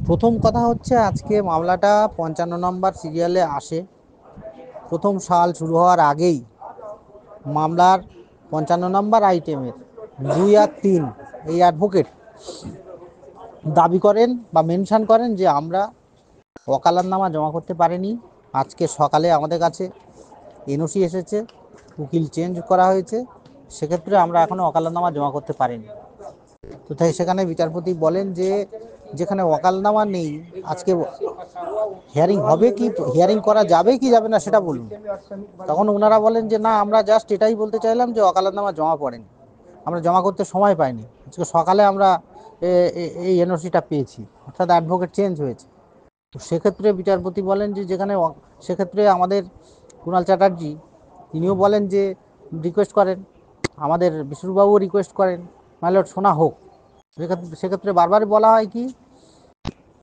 প্রথম কথা হচ্ছে আজকে মামলাটা ৫৫ নম্বর সিরিয়ালে আসে। প্রথম সাল শুরু হওয়ার আগেই মামলার ৫৫ নম্বর আইটেমের ২ আর ৩ এই অ্যাডভোকেট দাবি করেন বা মেনশন করেন যে আমরা ওকালতনামা জমা করতে পারিনি। আজকে সকালে আমাদের কাছে এনওসি এসেছে, উকিল চেঞ্জ করা হয়েছে, সেক্ষেত্রে আমরা এখনও ওকালতনামা জমা করতে পারিনি। তো তাই সেখানে বিচারপতি বলেন যে যেখানে ওকালতনামা নেই আজকে হিয়ারিং হবে কি, হিয়ারিং করা যাবে কি যাবে না সেটা বলুন। তখন ওনারা বলেন যে না, আমরা জাস্ট এটাই বলতে চাইলাম যে ওকালতনামা জমা পড়েনি, আমরা জমা করতে সময় পাইনি, আজকে সকালে আমরা এই এনওসিটা পেয়েছি, অর্থাৎ অ্যাডভোকেট চেঞ্জ হয়েছে। তো সেক্ষেত্রে বিচারপতি বলেন যে যেখানে সেক্ষেত্রে আমাদের কুণাল চ্যাটার্জি তিনিও বলেন যে রিকোয়েস্ট করেন, আমাদের বিষ্ণুবাবুও রিকোয়েস্ট করেন মাইলট শোনা হোক। সেক্ষেত্রে বারবার বলা হয় কি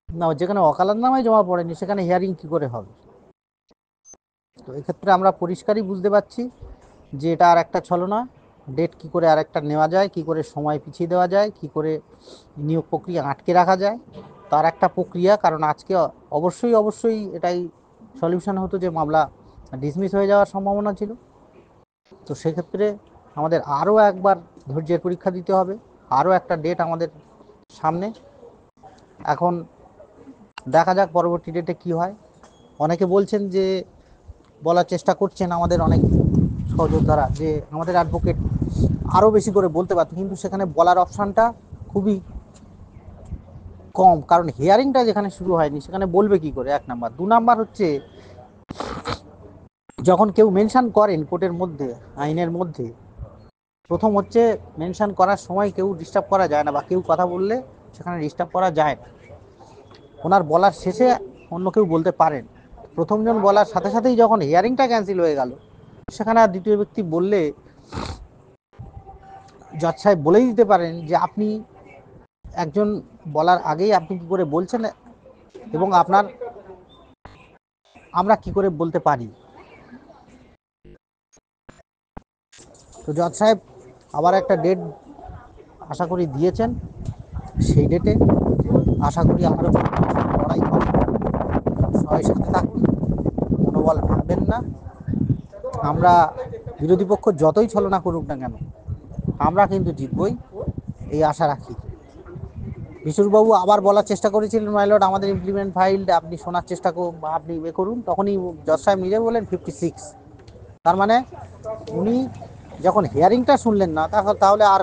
না, যেখানে ওকালতনামায় জমা পড়েনি সেখানে হিয়ারিং কি করে হবে। তো এক্ষেত্রে আমরা পরিষ্কারই বুঝতে পারছি যে এটা আর একটা ছলনা। ডেট কি করে আর একটা নেওয়া যায়, কি করে সময় পিছিয়ে দেওয়া যায়, কি করে নিয়োগ প্রক্রিয়া আটকে রাখা যায়, তার একটা প্রক্রিয়া। কারণ আজকে অবশ্যই এটাই সলিউশন হতো যে মামলা ডিসমিস হয়ে যাওয়ার সম্ভাবনা ছিল। তো সেক্ষেত্রে আমাদের আরও একবার ধৈর্যের পরীক্ষা দিতে হবে, আরও একটা ডেট আমাদের সামনে। এখন দেখা যাক পরবর্তী ডেটে কি হয়। অনেকে বলছেন যে বলার চেষ্টা করছেন আমাদের অনেক সহযোদ্ধারা যে আমাদের অ্যাডভোকেট আরও বেশি করে বলতে পারত, কিন্তু সেখানে বলার অপশানটা খুবই কম, কারণ হিয়ারিংটা যেখানে শুরু হয়নি সেখানে বলবে কি করে, 1 নাম্বার। 2 নাম্বার হচ্ছে যখন কেউ মেনশন করেন কোর্টের মধ্যে, আইনের মধ্যে, প্রথম হচ্ছে মেনশন করার সময় কেউ ডিস্টার্ব করা যায় না, বা কেউ কথা বললে সেখানে ডিস্টার্ব করা যায় না। ওনার বলার শেষে অন্য কেউ বলতে পারেন, প্রথমজন বলার সাথে সাথেই যখন হিয়ারিংটা ক্যান্সেল হয়ে গেল, সেখানে আর দ্বিতীয় ব্যক্তি বললে জজ সাহেব বলেই দিতে পারেন যে আপনি একজন বলার আগেই আপনি কি করে বলছেন, এবং আপনার আমরা কি করে বলতে পারি। তো জজ সাহেব আবার একটা ডেট আশা করি দিয়েছেন, সেই ডেটে আশা করি আরও লড়াই হবে। সবাই সাথে থাকুন, মনোবল ভাঙবেন না। আমরা বিরোধী পক্ষ যতই ছলনা করুক না কেন, আমরা কিন্তু জিতবই, এই আশা রাখি। বিশ্ববাবু আবার বলার চেষ্টা করেছিলেন মাইলট আমাদের ইমপ্লিমেন্ট ফাইল আপনি শোনার চেষ্টা করুন বা আপনি করুন, তখনই জজ সাহেব নিজে বললেন 56। তার মানে উনি যখন হিয়ারিংটা শুনলেন না তাহলে আর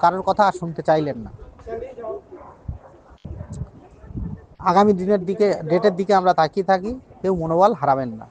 কারোর কথা আর শুনতে চাইলেন না। আগামী দিনের দিকে, ডেটের দিকে আমরা তাকিয়ে থাকি, কেউ মনোবল হারাবেন না।